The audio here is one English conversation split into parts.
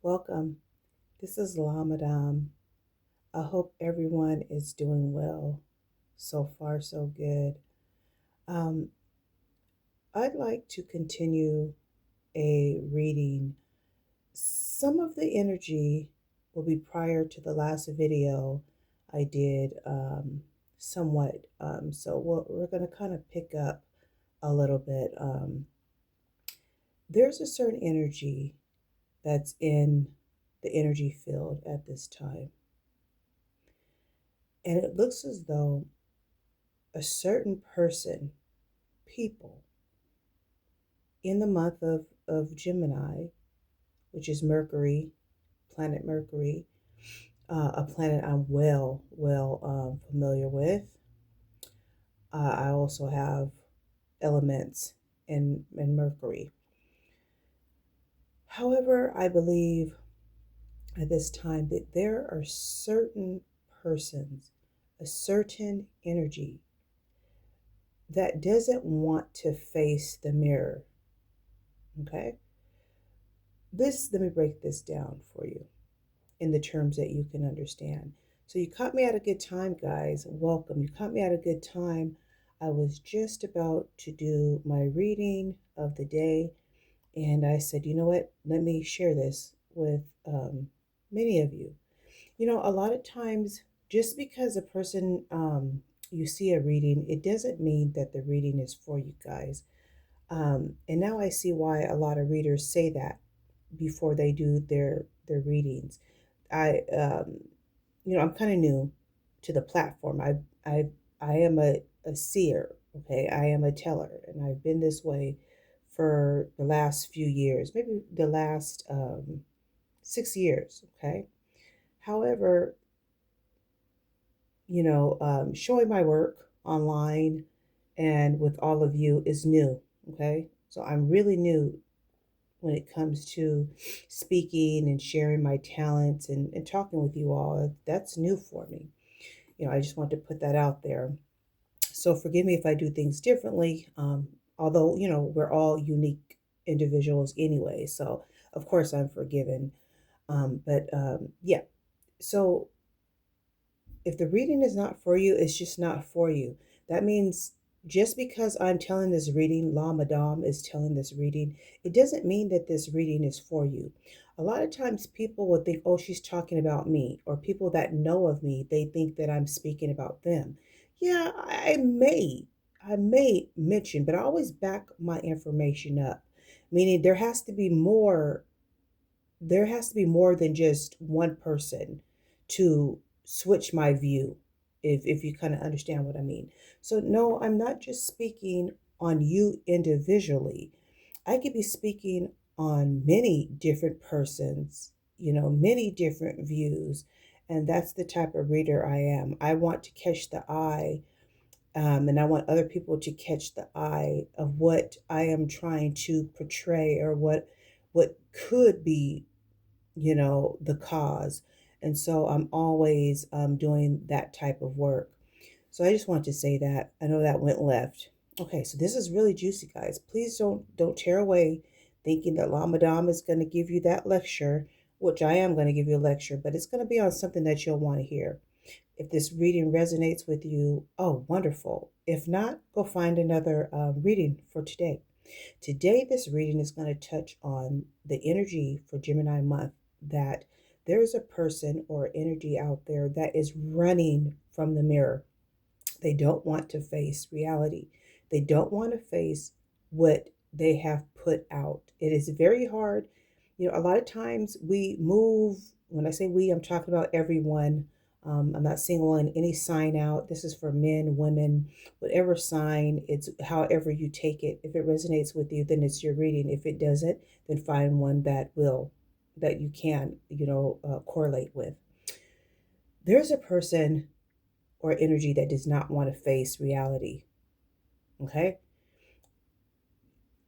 Welcome. This is La Madame. I hope everyone is doing well. So far, so good. Um, I'd like to continue a reading. Some of the energy will be prior to the last video I did, somewhat. So we're going to kind of pick up a little bit. There's a certain energy that's in the energy field at this time. And it looks as though a certain people in the month of Gemini, which is Mercury, planet Mercury, a planet I'm well familiar with. I also have elements in Mercury. However, I believe at this time that there are certain persons, a certain energy that doesn't want to face the mirror. Okay? Let me break this down for you in the terms that you can understand. So you caught me at a good time, guys. Welcome. You caught me at a good time. I was just about to do my reading of the day, and I said, you know what? Let me share this with many of you. A lot of times, just because a person, you see a reading, it doesn't mean that the reading is for you guys. And now I see why a lot of readers say that before they do their readings. I'm kind of new to the platform. I am a seer. Okay, I am a teller, and I've been this way for the last few years, maybe the last 6 years. Okay, however, showing my work online and with all of you is new. Okay, so I'm really new when it comes to speaking and sharing my talents and talking with you all. That's new for me. I just want to put that out there. So forgive me if I do things differently. Although, we're all unique individuals anyway. So of course I'm forgiven. But yeah. So if the reading is not for you, it's just not for you. That means just because I'm telling this reading, La Madame is telling this reading, it doesn't mean that this reading is for you. A lot of times people will think, oh, she's talking about me, or people that know of me, they think that I'm speaking about them. Yeah, I may mention, but I always back my information up, meaning there has to be more than just one person to switch my view, if you kind of understand what I mean. So no, I'm not just speaking on you individually. I could be speaking on many different persons, many different views, and that's the type of reader I am. I want to catch the eye, and I want other people to catch the eye of what I am trying to portray, or what could be, the cause. And so I'm always doing that type of work. So I just want to say that. I know that went left. Okay, so this is really juicy, guys. Please don't tear away thinking that La Madame is going to give you that lecture, which I am going to give you a lecture, but it's going to be on something that you'll want to hear. If this reading resonates with you, oh, wonderful. If not, go find another reading for today. Today, this reading is going to touch on the energy for Gemini month, that there is a person or energy out there that is running from the mirror. They don't want to face reality. They don't want to face what they have put out. It is very hard. A lot of times we move, when I say we, I'm talking about everyone. I'm not singling any sign out. This is for men, women, whatever sign, it's however you take it. If it resonates with you, then it's your reading. If it doesn't, then find one that you can, correlate with. There's a person or energy that does not want to face reality. Okay?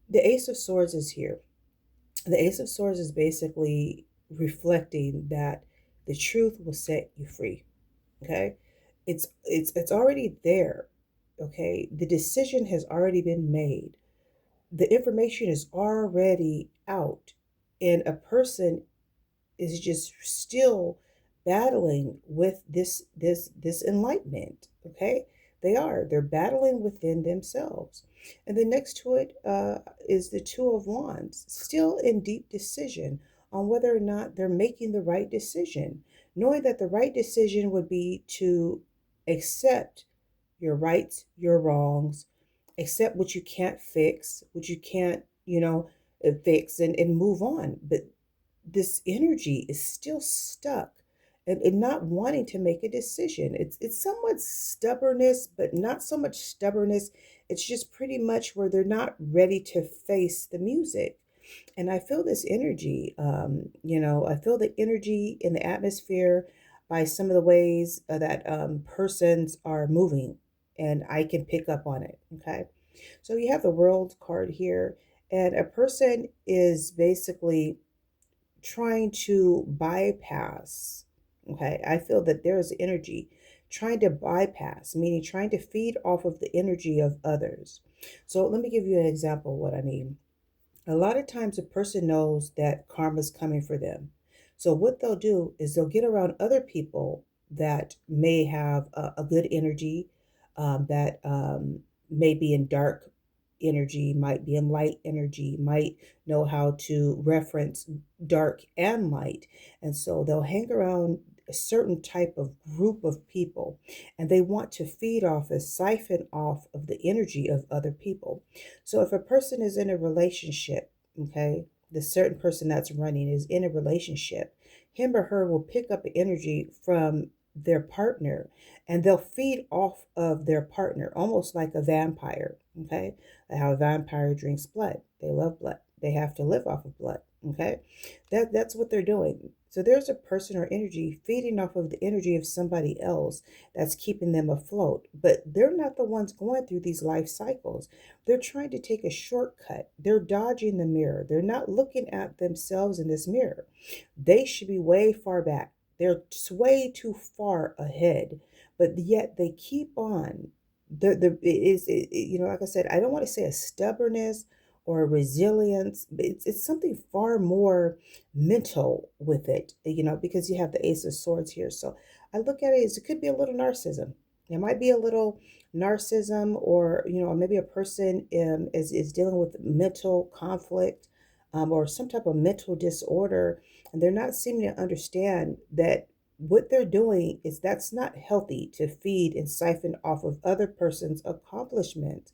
The Ace of Swords is here. The Ace of Swords is basically reflecting that the truth will set you free. Okay? It's already there. Okay? The decision has already been made. The information is already out. And a person is just still battling with this enlightenment. Okay, they're battling within themselves. And then next to it is the Two of Wands, still in deep decision on whether or not they're making the right decision, knowing that the right decision would be to accept your rights, your wrongs, accept what you can't fix, what you can't, fix, and move on. But this energy is still stuck and not wanting to make a decision. It's somewhat stubbornness, but not so much stubbornness. It's just pretty much where they're not ready to face the music. And I feel this energy, I feel the energy in the atmosphere by some of the ways that persons are moving, and I can pick up on it. Okay. So you have the world card here, and a person is basically trying to bypass. Okay. I feel that there is energy trying to bypass, meaning trying to feed off of the energy of others. So let me give you an example of what I mean. A lot of times a person knows that karma's coming for them. So what they'll do is they'll get around other people that may have a good energy, that may be in dark energy, might be in light energy, might know how to reference dark and light. And so they'll hang around a certain type of group of people, and they want to feed off and siphon off of the energy of other people. So if a person is in a relationship, okay, the certain person that's running is in a relationship, him or her will pick up energy from their partner, and they'll feed off of their partner almost like a vampire. Okay, how a vampire drinks blood. They love blood. They have to live off of blood. Okay, that's what they're doing. So there's a person or energy feeding off of the energy of somebody else that's keeping them afloat, but they're not the ones going through these life cycles. They're trying to take a shortcut. They're dodging the mirror. They're not looking at themselves in this mirror. They should be way far back. They're way too far ahead, but yet they keep on. Like I said, I don't want to say a stubbornness or a resilience, but it's something far more mental with it, because you have the Ace of Swords here. So I look at it as it could be a little narcissism. It might be a little narcissism, or maybe a person is dealing with mental conflict, or some type of mental disorder, and they're not seeming to understand that what they're doing is that's not healthy to feed and siphon off of other person's accomplishments.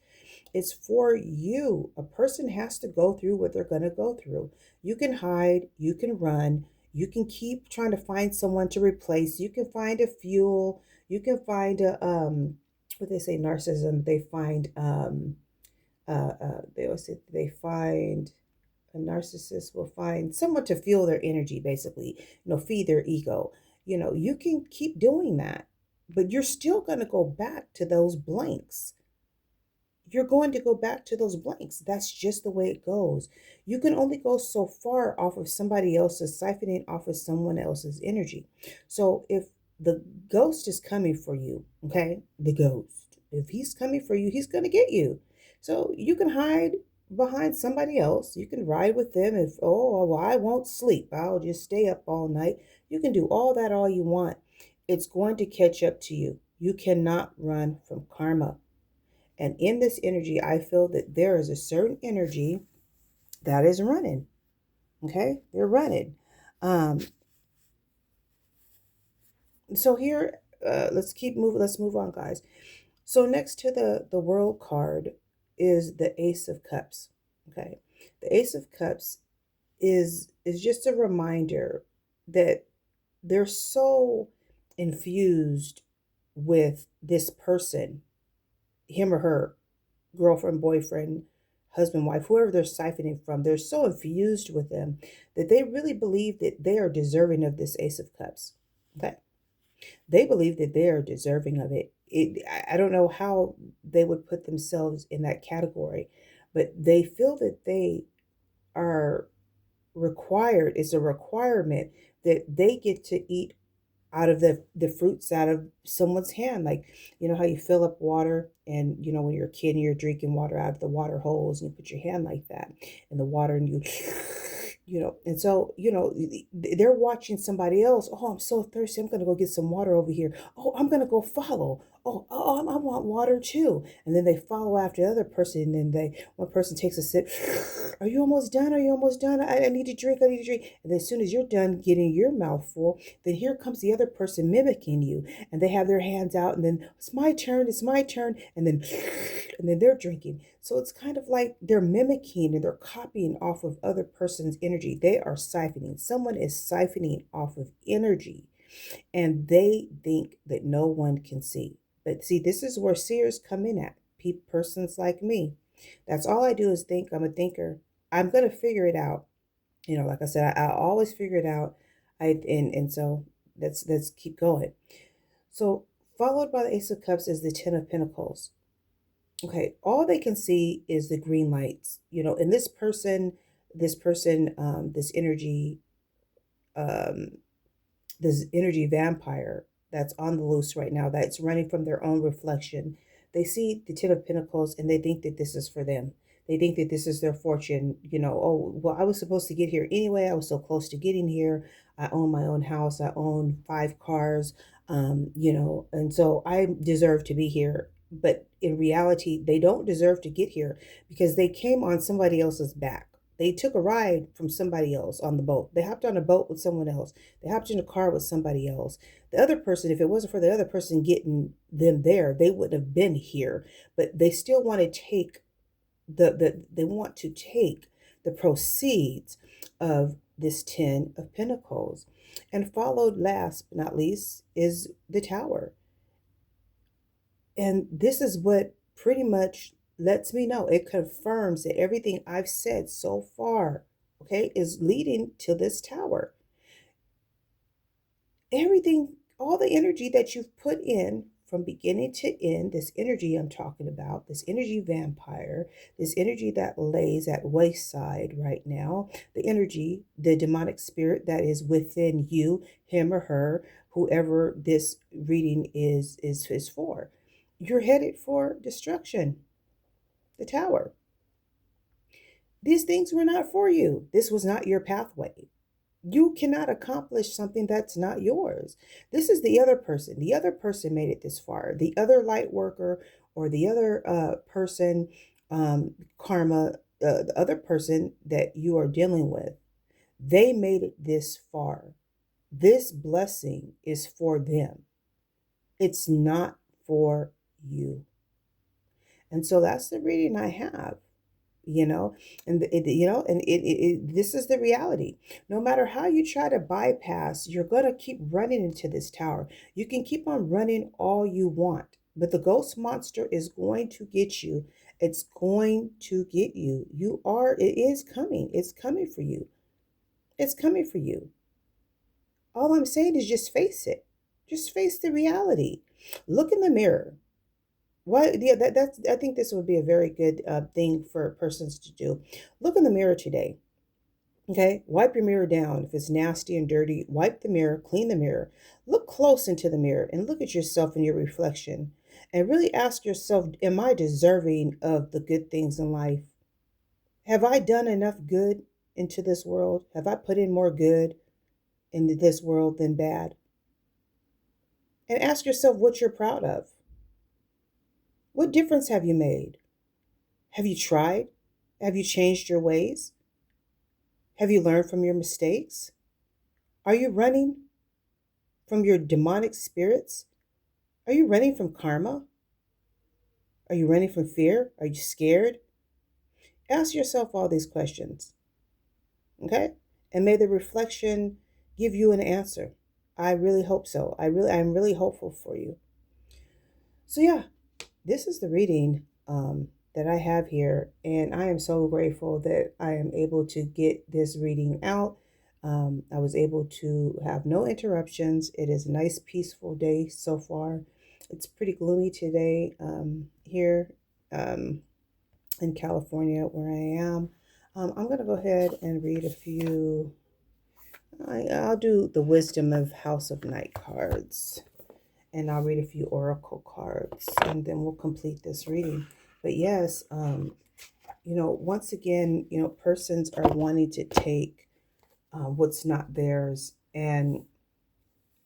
It's for you. A person has to go through what they're going to go through. You can hide, you can run, you can keep trying to find someone to replace, you can find a fuel, you can find a what they say narcissism, they find they always say they find a narcissist will find someone to fuel their energy, basically, feed their ego. You can keep doing that, but you're still going to go back to those blanks. You're going to go back to those blanks. That's just the way it goes. You can only go so far off of somebody else's, siphoning off of someone else's energy. So if the ghost is coming for you, okay, the ghost, if he's coming for you, he's going to get you. So you can hide behind somebody else. You can ride with them. If, oh, well, I won't sleep, I'll just stay up all night. You can do all that all you want. It's going to catch up to you. You cannot run from karma. And in this energy, I feel that there is a certain energy that is running. Okay, they're running. Um, so here, let's keep moving. Let's move on, guys. So next to the World card is the Ace of Cups. Okay, the Ace of Cups is just a reminder that they're so infused with this person, him or her, girlfriend, boyfriend, husband, wife, whoever they're siphoning from. They're so infused with them that they really believe that they are deserving of this Ace of Cups. Okay. They believe that they are deserving of it. I don't know how they would put themselves in that category, but they feel that they are required, it's a requirement that they get to eat out of the fruits out of someone's hand. Like, how you fill up water, and when you're a kid and you're drinking water out of the water hose, and you put your hand like that in the water, and you And so, they're watching somebody else. Oh, I'm so thirsty. I'm going to go get some water over here. Oh, I'm going to go follow. Oh, I want water too. And then they follow after the other person. And then one person takes a sip. Are you almost done? Are you almost done? I need to drink. I need to drink. And then as soon as you're done getting your mouth full, then here comes the other person mimicking you. And they have their hands out. And then it's my turn. It's my turn. And then they're drinking. So it's kind of like they're mimicking and they're copying off of other person's energy. They are siphoning. Someone is siphoning off of energy and they think that no one can see. But see, this is where seers come in at. Persons like me. That's all I do is think. I'm a thinker. I'm going to figure it out. Like I said, I always figure it out. And so let's keep going. So followed by the Ace of Cups is the Ten of Pentacles. Okay, all they can see is the green lights, and this energy, um, this energy vampire that's on the loose right now, that's running from their own reflection. They see the Ten of Pentacles and they think that this is for them. They think that this is their fortune. Oh, well, I was supposed to get here anyway. I was so close to getting here. I own my own house. I own 5 cars, and so I deserve to be here. But in reality, they don't deserve to get here because they came on somebody else's back. They took a ride from somebody else on the boat. They hopped on a boat with someone else. They hopped in a car with somebody else. The other person, if it wasn't for the other person getting them there, they wouldn't have been here. But they still want to take they want to take the proceeds of this 10 of Pentacles. And followed last but not least is the Tower. And this is what pretty much lets me know, it confirms that everything I've said so far, okay, is leading to this Tower. Everything, all the energy that you've put in from beginning to end, this energy I'm talking about, this energy vampire, this energy that lays at wayside right now, the energy, the demonic spirit that is within you, him or her, whoever this reading is for. You're headed for destruction. The Tower. These things were not for you. This was not your pathway. You cannot accomplish something that's not yours. This is the other person. The other person made it this far. The other light worker or the other person, karma, the other person that you are dealing with, they made it this far. This blessing is for them. It's not for you. And so that's the reading I have. This is the reality. No matter how you try to bypass, you're going to keep running into this tower. You can keep on running all you want, but the ghost monster is going to get you. It's going to get you. It is coming. It's coming for you. It's coming for you. All I'm saying is just face it. Just face the reality. Look in the mirror. Yeah, I think this would be a very good thing for persons to do. Look in the mirror today. Okay, wipe your mirror down. If it's nasty and dirty, wipe the mirror, clean the mirror. Look close into the mirror and look at yourself in your reflection. And really ask yourself, am I deserving of the good things in life? Have I done enough good into this world? Have I put in more good into this world than bad? And ask yourself what you're proud of. What difference have you made? Have you tried? Have you changed your ways? Have you learned from your mistakes? Are you running from your demonic spirits? Are you running from karma? Are you running from fear? Are you scared? Ask yourself all these questions, okay? And may the reflection give you an answer. I really hope so. I'm really hopeful for you. So yeah, this is the reading that I have here, and I am so grateful that I am able to get this reading out. I was able to have no interruptions. It is a nice, peaceful day so far. It's pretty gloomy today here in California where I am. I'm going to go ahead and read a few. I'll do the Wisdom of House of Night cards. And I'll read a few oracle cards and then we'll complete this reading. But yes, once again, persons are wanting to take what's not theirs. And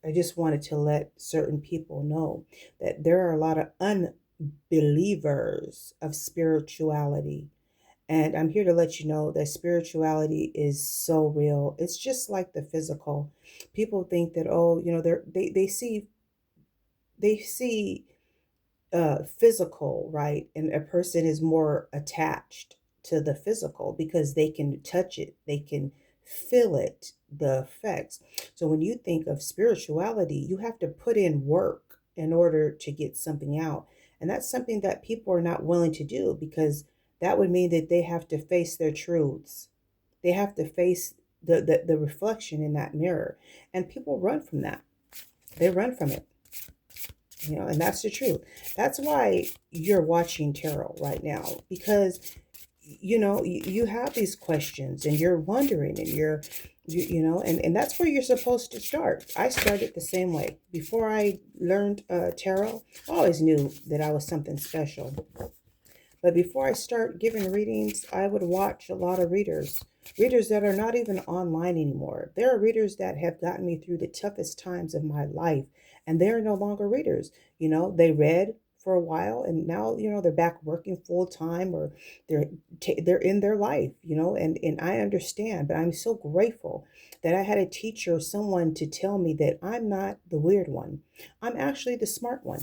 I just wanted to let certain people know that there are a lot of unbelievers of spirituality. And I'm here to let you know that spirituality is so real. It's just like the physical. People think that, oh, they see physical, right? And a person is more attached to the physical because they can touch it, they can feel it, the effects. So when you think of spirituality, you have to put in work in order to get something out. And that's something that people are not willing to do because that would mean that they have to face their truths. They have to face the reflection in that mirror. And people run from that. They run from it, and that's the truth. That's why you're watching tarot right now, because you have these questions and you're wondering, and and that's where you're supposed to start. I started the same way. Before I learned tarot, I always knew that I was something special. But before I start giving readings, I would watch a lot of readers that are not even online anymore. There are readers that have gotten me through the toughest times of my life, and they're no longer readers. They read for a while, and now they're back working full time, or they're they're in their life. And I understand, but I'm so grateful that I had a teacher, someone to tell me that I'm not the weird one. I'm actually the smart one.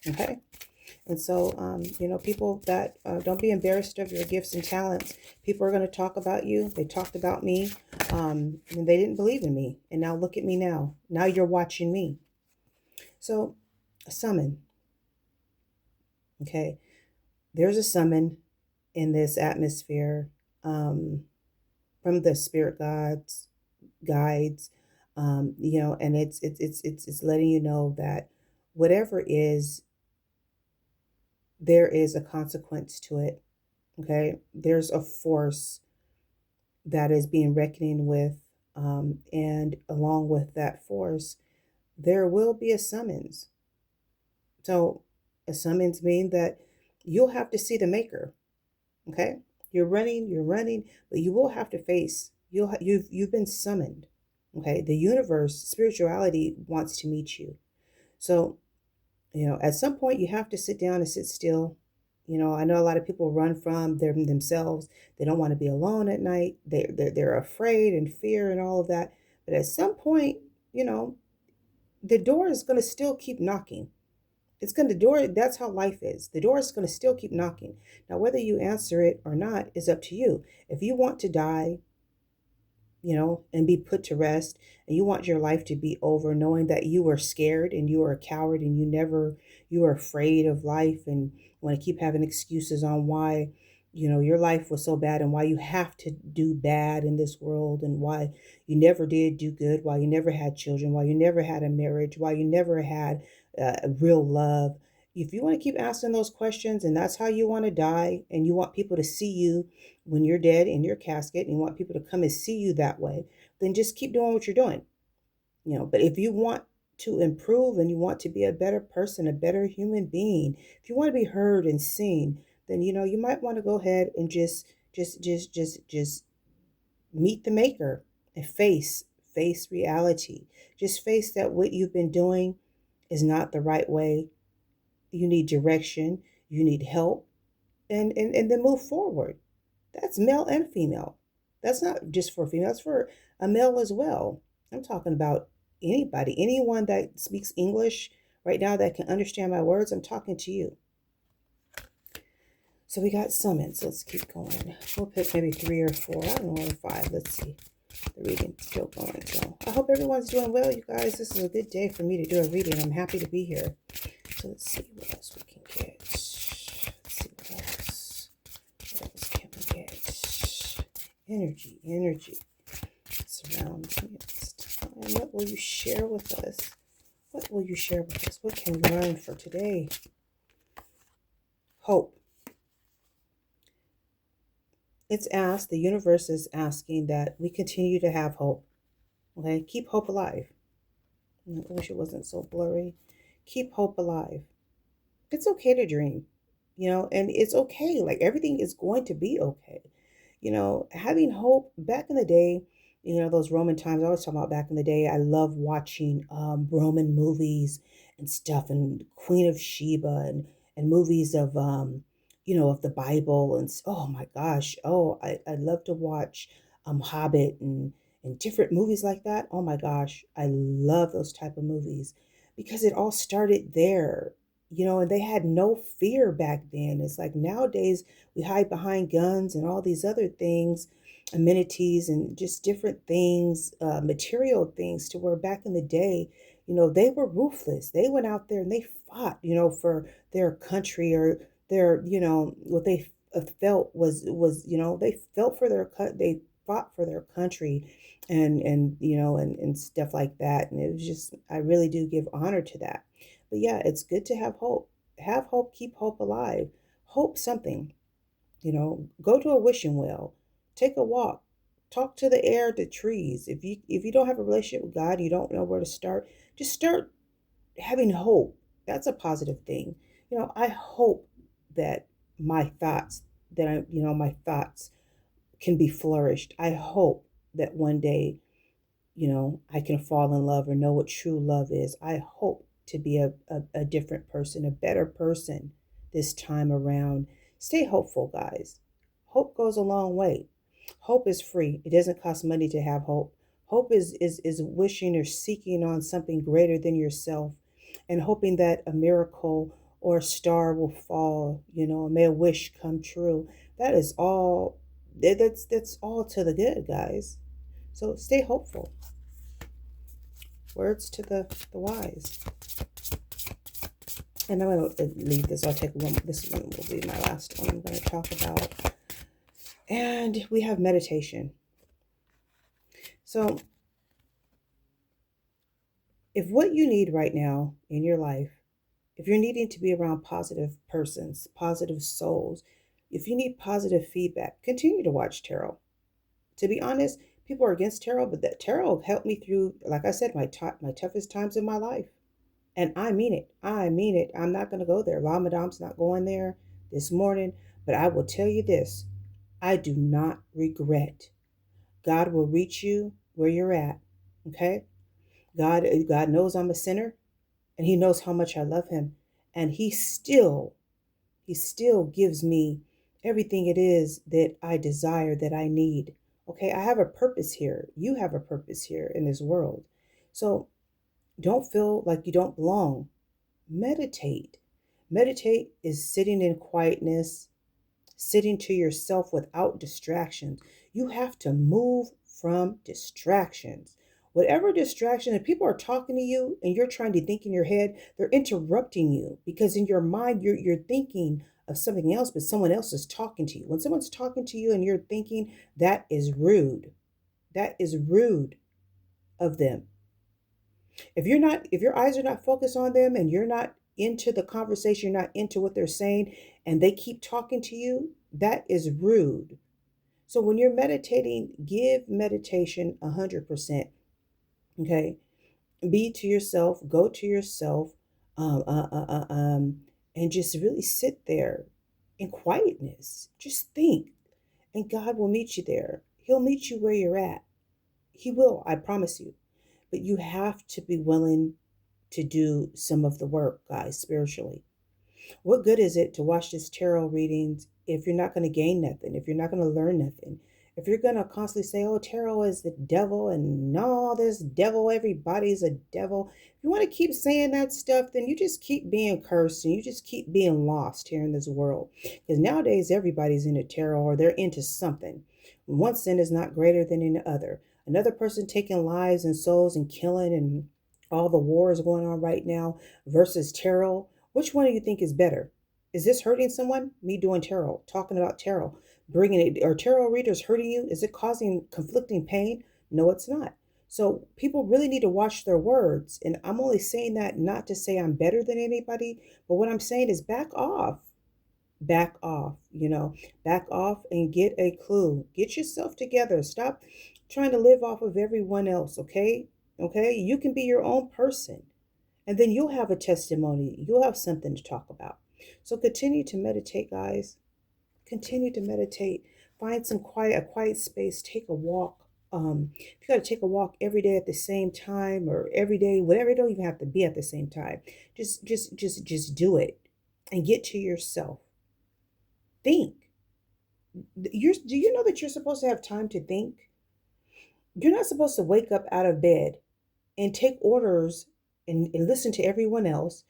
Okay. And so, people that don't be embarrassed of your gifts and talents. People are going to talk about you. They talked about me, and they didn't believe in me. And now look at me now. Now you're watching me. So, a summon. Okay, there's a summon in this atmosphere from the spirit gods, guides, and it's letting you know that whatever is, there is a consequence to it. Okay, there's a force that is being reckoning with, and along with that force, there will be a summons. So, a summons mean that you'll have to see the maker. Okay, you're running, but you will have to face. You've been summoned. Okay, the universe, spirituality wants to meet you. So at some point you have to sit down and sit still. I know a lot of people run from themselves. They don't want to be alone at night. They're afraid and fear and all of that. But at some point, the door is going to still keep knocking. It's going to door. That's how life is. The door is going to still keep knocking. Now, whether you answer it or not is up to you. If you want to die, and be put to rest. And you want your life to be over knowing that you were scared and you were a coward and you were afraid of life and want to keep having excuses on why, your life was so bad and why you have to do bad in this world and why you never did do good, why you never had children, why you never had a marriage, why you never had real love. If you want to keep asking those questions and that's how you want to die and you want people to see you when you're dead in your casket and you want people to come and see you that way, then just keep doing what you're doing. But if you want to improve and you want to be a better person, a better human being, if you want to be heard and seen, then you might want to go ahead and just meet the maker and face reality. Just face that what you've been doing is not the right way. You need direction, you need help, and then move forward. That's male and female. That's not just for female, that's for a male as well. I'm talking about anybody, anyone that speaks English right now that can understand my words. I'm talking to you. So we got summons. Let's keep going. We'll pick maybe 3 or 4. I don't know, or 5. Let's see. The reading's still going. So I hope everyone's doing well, you guys. This is a good day for me to do a reading. I'm happy to be here. So let's see what else we can get. Let's see what else. What else can we get? Energy surrounds me at this time. What will you share with us? What will you share with us? What can we learn for today? Hope. It's asked, the universe is asking that we continue to have hope. Okay, keep hope alive. I wish it wasn't so blurry. Keep hope alive. It's okay to dream, and it's okay. Like everything is going to be okay. Having hope back in the day, those Roman times. I was talking about back in the day. I love watching Roman movies and stuff, and Queen of Sheba, and movies of of the Bible, and oh my gosh, oh I love to watch Hobbit and different movies like that. Oh my gosh, I love those type of movies because it all started there. And they had no fear back then. It's like nowadays we hide behind guns and all these other things, amenities and just different things, material things, to where back in the day, they were ruthless. They went out there and they fought, for their country, or their, what they felt was, they felt for their they fought for their country, and stuff like that. And it was just, I really do give honor to that. But yeah, it's good to have hope. Have hope, keep hope alive. Hope something. Go to a wishing well, take a walk, talk to the air, the trees. If you don't have a relationship with God, you don't know where to start, just start having hope. That's a positive thing. I hope that my thoughts my thoughts can be flourished. I hope that one day, I can fall in love or know what true love is. I hope to be a different person, a better person this time around. Stay hopeful, guys. Hope goes a long way. Hope is free. It doesn't cost money to have hope. Hope is wishing or seeking on something greater than yourself, and hoping that a miracle or a star will fall, may a wish come true. That is all that's all to the good, guys. So stay hopeful. Words to the wise. And I'm going to leave this. I'll take one. This one will be my last one I'm going to talk about. And we have meditation. So if what you need right now in your life, if you're needing to be around positive persons, positive souls, if you need positive feedback, continue to watch tarot. To be honest, people are against tarot, but that tarot helped me through, like I said, my toughest times in my life. And I mean it. I mean it. I'm not going to go there. La Madame's not going there this morning. But I will tell you this, I do not regret. God will reach you where you're at. Okay? God knows I'm a sinner, and He knows how much I love Him. And He still gives me everything it is that I desire, that I need. Okay? I have a purpose here. You have a purpose here in this world. So don't feel like you don't belong. Meditate. Meditate is sitting in quietness, sitting to yourself without distractions. You have to move from distractions. Whatever distraction, if people are talking to you and you're trying to think in your head, they're interrupting you, because in your mind you're thinking of something else, but someone else is talking to you. When someone's talking to you and you're thinking, that is rude. That is rude of them. If your eyes are not focused on them and you're not into the conversation, you're not into what they're saying, and they keep talking to you, that is rude. So when you're meditating, give meditation 100%. Okay. Be to yourself, go to yourself, um, uh, uh, uh, um, and just really sit there in quietness. Just think, and God will meet you there. He'll meet you where you're at. He will, I promise you. But you have to be willing to do some of the work, guys, spiritually. What good is it to watch this tarot readings if you're not going to gain nothing, if you're not going to learn nothing? If you're going to constantly say, oh, tarot is the devil, and no, this devil, everybody's a devil. If you want to keep saying that stuff, then you just keep being cursed and you just keep being lost here in this world. Because nowadays, everybody's into tarot, or they're into something. One sin is not greater than the other. Another person taking lives and souls and killing, and all the wars going on right now, versus tarot. Which one do you think is better? Is this hurting someone? Me doing tarot, talking about tarot, bringing it. Are tarot readers hurting you? Is it causing conflicting pain? No, it's not. So people really need to watch their words. And I'm only saying that not to say I'm better than anybody, but what I'm saying is back off. Back off, back off and get a clue. Get yourself together. Stop trying to live off of everyone else, okay? Okay? You can be your own person. And then you'll have a testimony. You'll have something to talk about. So continue to meditate, guys. Continue to meditate. Find a quiet space. Take a walk. if you got to take a walk every day at the same time, or every day, whatever, it don't even have to be at the same time. Just do it and get to yourself. Think. Do you know that you're supposed to have time to think? You're not supposed to wake up out of bed and take orders and listen to everyone else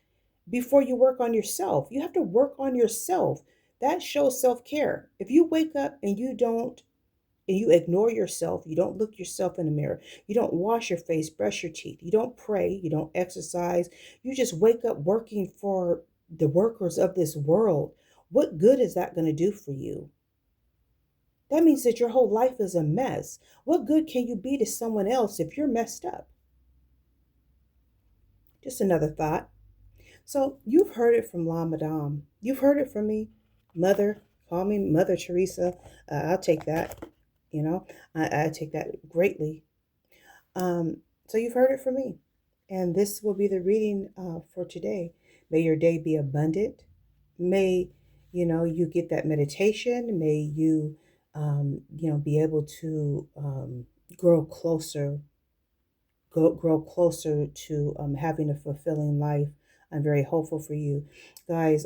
before you work on yourself. You have to work on yourself. That shows self-care. If you wake up and you don't, and you ignore yourself, you don't look yourself in the mirror, you don't wash your face, brush your teeth, you don't pray, you don't exercise, you just wake up working for the workers of this world, what good is that going to do for you? That means that your whole life is a mess. What good can you be to someone else if you're messed up? Just another thought. So you've heard it from La Madame. You've heard it from me, Mother. Call me Mother Teresa. I'll take that. You know, I take that greatly. So you've heard it from me, and this will be the reading for today. May your day be abundant. May you get that meditation. May you be able to grow closer grow closer to having a fulfilling life. I'm very hopeful for you guys.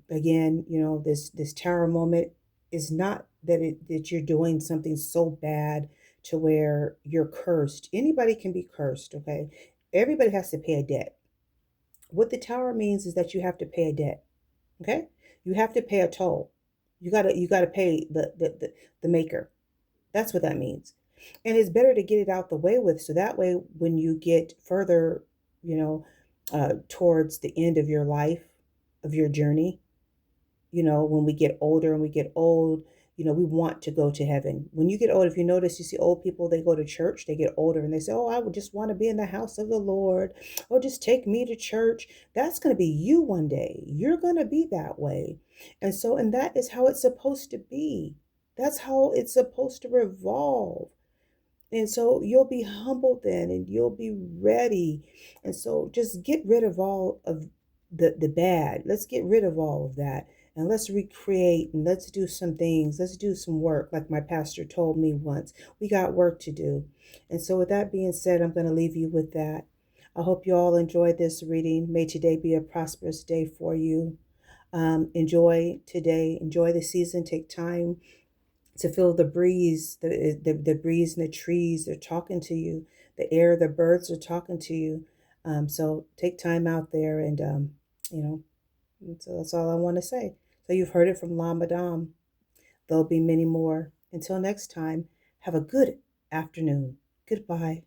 Again, this tower moment is not that you're doing something so bad to where you're cursed. Anybody can be cursed, okay? Everybody has to pay a debt. What the tower means is that you have to pay a debt, okay? You have to pay a toll. You gotta pay the maker. That's what that means. And it's better to get it out the way with, so that way when you get further, towards the end of your life, of your journey, when we get older and we get old, we want to go to heaven. When you get old, if you notice, you see old people, they go to church, they get older and they say, oh, I would just want to be in the house of the Lord. Oh, just take me to church. That's going to be you one day. You're going to be that way. And that is how it's supposed to be. That's how it's supposed to revolve. And so you'll be humble then, and you'll be ready. And so just get rid of all of the bad. Let's get rid of all of that. And let's recreate, and let's do some things. Let's do some work, like my pastor told me once. We got work to do. And so with that being said, I'm going to leave you with that. I hope you all enjoyed this reading. May today be a prosperous day for you. Enjoy today. Enjoy the season. Take time to feel the breeze, the breeze in the trees. They're talking to you. The air, the birds are talking to you. So take time out there, and you know. So that's all I want to say. So you've heard it from La Madame. There'll be many more. Until next time, have a good afternoon. Goodbye.